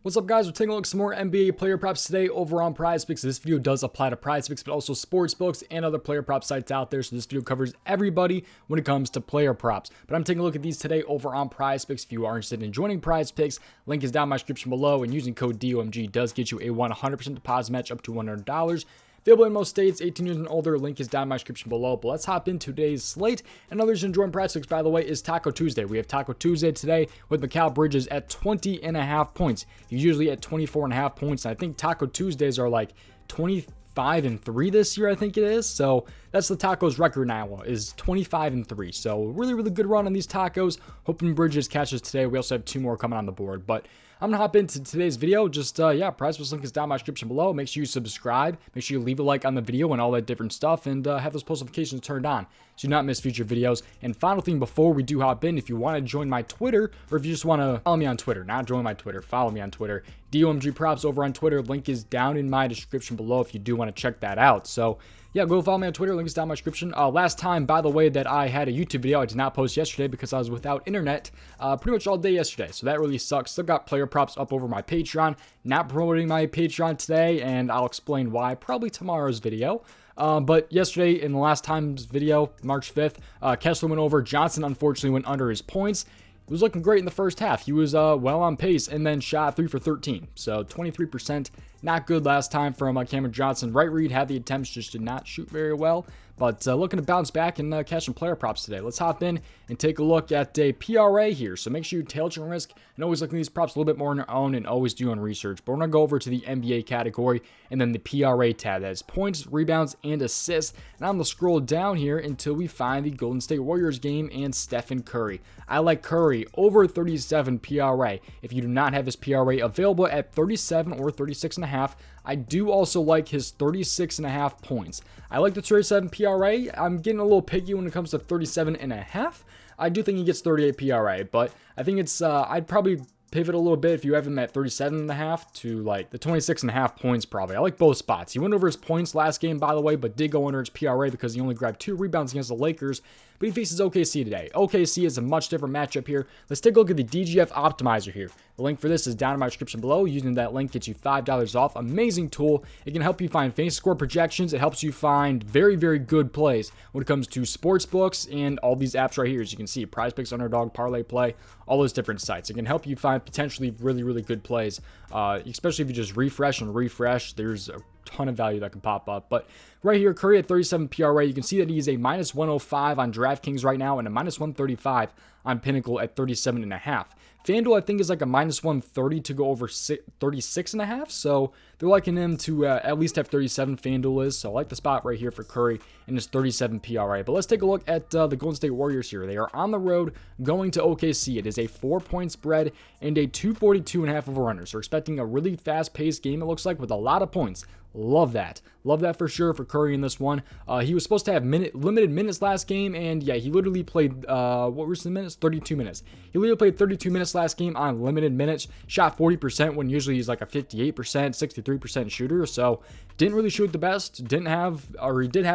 What's up, guys? We're taking a look at some more NBA player props today over on prizepicks. This video does apply to prizepicks, but also sportsbooks and other player prop sites out there. So this video covers everybody when it comes to player props. But I'm taking a look at these today over on prizepicks. If you are interested in joining prizepicks, link is down in my description below. And using code DOMG does get you a 100% deposit match up to $100. Available in most states, 18 years and older. Link is down in my description below. But let's hop into today's slate. And others enjoying prizepicks, by the way, is Taco Tuesday. We have Taco Tuesday today with Mikal Bridges at 20.5 points. He's usually at 24.5 points. And I think Taco Tuesdays are like 25-3 this year, I think it is. So that's the Tacos record now, is 25-3. So really good run on these Tacos. Hoping Bridges catches today. We also have two more coming on the board. But I'm gonna hop into today's video. Just prizepicks link is down in my description below. Make sure you subscribe. Make sure you leave a like on the video and all that different stuff, and have those post notifications turned on so you not miss future videos. And final thing before we do hop in, if you want to join my Twitter, or if you just want to follow me on Twitter, not join my Twitter, follow me on Twitter. DOMG props over on Twitter. Link is down in my description below if you do want to check that out. So yeah, go follow me on Twitter. Link is down in my description. Last time, by the way, that I had a YouTube video, I did not post yesterday because I was without internet pretty much all day yesterday. So that really sucks. Still got player props up over my Patreon. Not promoting my Patreon today, and I'll explain why probably tomorrow's video. But yesterday, in the last time's video, March 5th, Kessler went over. Johnson, unfortunately, went under his points. He was looking great in the first half. He was well on pace and then shot 3 for 13. So 23%. Not good last time from Cameron Johnson. Right read had the attempts, just did not shoot very well. But looking to bounce back and catch some player props today. Let's hop in and take a look at a PRA here. So make sure you tail your risk and always look at these props a little bit more on your own and always do on research. But we're going to go over to the NBA category and then the PRA tab. That is points, rebounds, and assists. And I'm going to scroll down here until we find the Golden State Warriors game and Stephen Curry. I like Curry over 37 PRA. If you do not have his PRA available at 37 or 36.5, I do also like his 36.5 points. I like the 37 PRA. I'm getting a little picky when it comes to 37.5. I do think he gets 38 PRA, but I think it's, I'd probably pivot a little bit if you have him at 37.5 to like the 26.5 points probably. I like both spots. He went over his points last game, by the way, but did go under his PRA because he only grabbed 2 rebounds against the Lakers. But he faces OKC today. OKC is a much different matchup here. Let's take a look at the DGF Optimizer here. The link for this is down in my description below. Using that link gets you $5 off. Amazing tool. It can help you find fantasy score projections. It helps you find very good plays when it comes to sports books and all these apps right here. As you can see, prizepicks, underdog, parlay play, all those different sites. It can help you find potentially really good plays, especially if you just refresh and refresh. There's a ton of value that can pop up. But right here, Curry at 37 PRA, you can see that he's a minus 105 on DraftKings right now and a minus 135 on Pinnacle at 37.5. FanDuel, I think, is like a minus 130 to go over 36.5. So they're liking him to at least have 37. FanDuel is. So I like the spot right here for Curry and his 37 PRA. But let's take a look at the Golden State Warriors here. They are on the road going to OKC. It is a 4-point spread and a 242.5 over-under. So we're expecting a really fast-paced game, it looks like, with a lot of points. Love that. Love that for sure for Curry in this one. He was supposed to have limited minutes last game, and yeah, he literally played, what were the minutes? 32 minutes. He literally played 32 minutes last game on limited minutes, shot 40% when usually he's like a 58%, 63% shooter, so didn't really shoot the best, he did have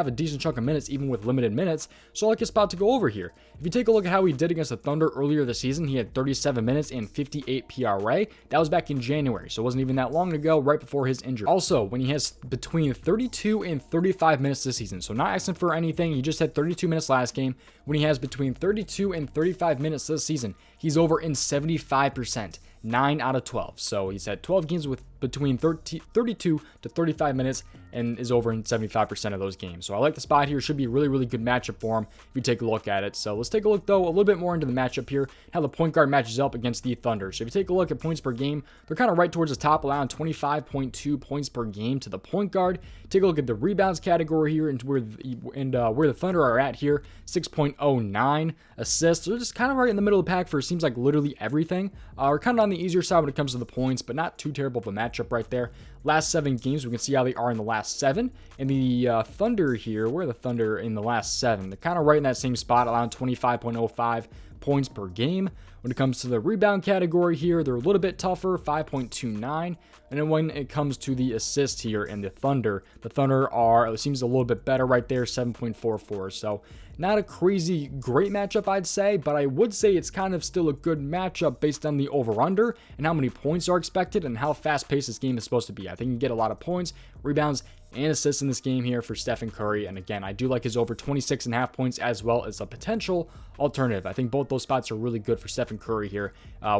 a decent chunk of minutes even with limited minutes, so I like his spot to go over here. If you take a look at how he did against the Thunder earlier this season, he had 37 minutes and 58 PRA. That was back in January, so it wasn't even that long ago, right before his injury. Also, when he has between 32 and 35 minutes this season, so not asking for anything, he just had 32 minutes last game. When he has between 32 and 35 minutes this season, he's over in 75%. 9 out of 12. So he's had 12 games with between 32 to 35 minutes and is over in 75% of those games. So I like the spot here. Should be a really good matchup for him if you take a look at it. So let's take a look, though, a little bit more into the matchup here, how the point guard matches up against the Thunder. So if you take a look at points per game, they're kind of right towards the top, allowing 25.2 points per game to the point guard. Take a look at the rebounds category here and where the Thunder are at here, 6.09 assists. They're just kind of right in the middle of the pack for, it seems like, literally everything. We're kind of on the easier side when it comes to the points, but not too terrible of a matchup right there. Last 7 games, we can see how they are in the last 7. And the Thunder here, where are the Thunder in the last 7? They're kind of right in that same spot, allowing 25.05 points per game. When it comes to the rebound category here, they're a little bit tougher, 5.29. And then when it comes to the assists here and the Thunder are, it seems a little bit better right there, 7.44. So Not a crazy great matchup, I'd say, but I would say it's kind of still a good matchup based on the over-under and how many points are expected and how fast-paced this game is supposed to be. I think you can get a lot of points, rebounds, and assists in this game here for Stephen Curry. And again, I do like his over 26.5 points as well as a potential alternative. I think both those spots are really good for Stephen Curry here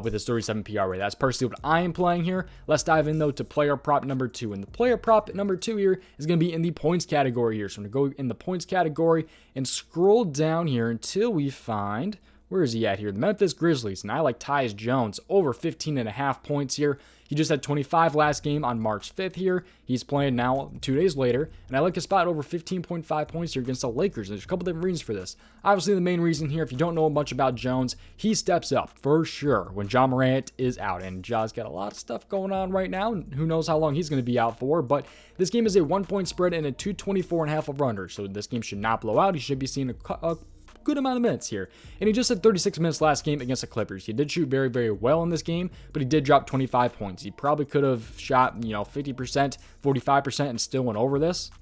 with his 37 PRA. That's personally what I am playing here. Let's dive in though to player prop number 2. And the player prop number 2 here is going to be in the points category here. So I'm going to go in the points category and scroll down here until we find, where is he at here? The Memphis Grizzlies. And I like Tyus Jones over 15.5 points here. He just had 25 last game on March 5th here. He's playing now 2 days later. And I like a spot over 15.5 points here against the Lakers. There's a couple different reasons for this. Obviously, the main reason here, if you don't know much about Jones, he steps up for sure when Ja Morant is out. And Ja's got a lot of stuff going on right now. And who knows how long he's going to be out for. But this game is a 1-point spread and a 224.5 over-under. So this game should not blow out. He should be seeing a good amount of minutes here. And he just had 36 minutes last game against the Clippers. He did shoot very, very well in this game, but he did drop 25 points. He probably could have shot, 50%, 45% and still went over this.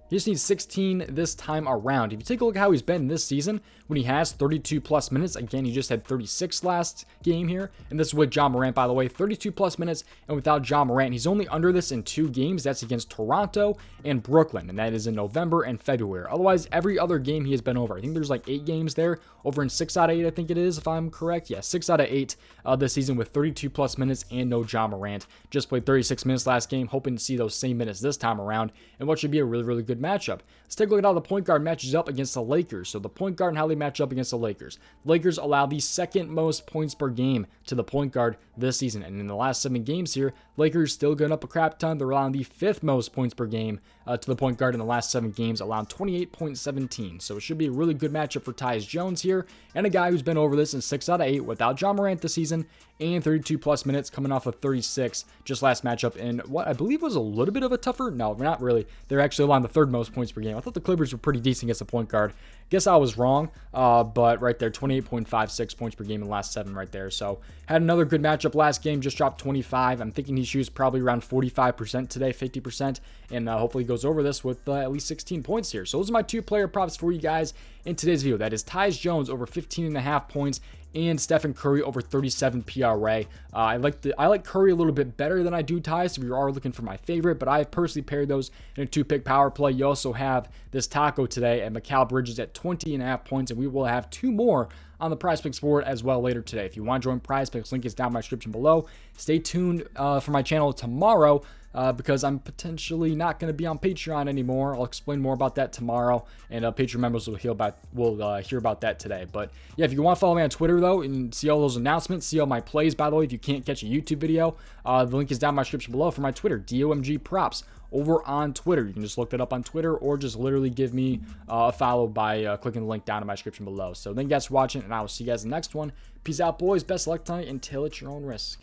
He just needs 16 this time around. If you take a look at how he's been this season, when he has 32 plus minutes, again, he just had 36 last game here. And this is with Ja Morant, by the way, 32 plus minutes. And without Ja Morant, he's only under this in 2 games. That's against Toronto and Brooklyn. And that is in November and February. Otherwise, every other game he has been over. I think there's like 8 games there. Over in 6 out of 8, I think it is, if I'm correct. Yeah, 6 out of 8 this season with 32 plus minutes and no Ja Morant. Just played 36 minutes last game, hoping to see those same minutes this time around. And what should be a really, really good matchup. Let's take a look at how the point guard matches up against the Lakers. So the point guard and how they match up against the Lakers. Lakers allow the 2nd most points per game to the point guard this season. And in the last 7 games here, Lakers still going up a crap ton. They're allowing the 5th most points per game to the point guard in the last 7 games, allowing 28.17. So it should be a really good matchup for Tyus Jones here, and a guy who's been over this in 6 out of 8 without Ja Morant this season, and 32 plus minutes coming off of 36 just last matchup in what I believe was a little bit of a tougher, no, not really. They're actually allowing the 3rd most points per game. I thought the Clippers were pretty decent against the point guard. Guess I was wrong, but right there, 28.56 points per game in the last 7 right there. So had another good matchup last game, just dropped 25. I'm thinking he shoots probably around 45% today, 50%, and hopefully goes over this with at least 16 points here. So those are my 2 player props for you guys in today's video. That is Tyus Jones over 15.5 points and Stephen Curry over 37 PRA. I like Curry a little bit better than I do Tyus if you are looking for my favorite, but I personally paired those in a 2-pick power play. You also have this taco today and Mikal Bridges at 20.5 points, and we will have 2 more on the prizepicks board as well later today. If you want to join prizepicks, link is down in my description below. Stay tuned for my channel tomorrow because I'm potentially not going to be on Patreon anymore. I'll explain more about that tomorrow, and Patreon members will hear about that today. But yeah, if you want to follow me on Twitter though and see all those announcements, see all my plays, by the way, if you can't catch a YouTube video, the link is down in my description below for my Twitter, DOMG Props. Over on Twitter. You can just look that up on Twitter or just literally give me a follow by clicking the link down in my description below. So thank you guys for watching, and I will see you guys in the next one. Peace out, boys. Best of luck tonight until it's your own risk.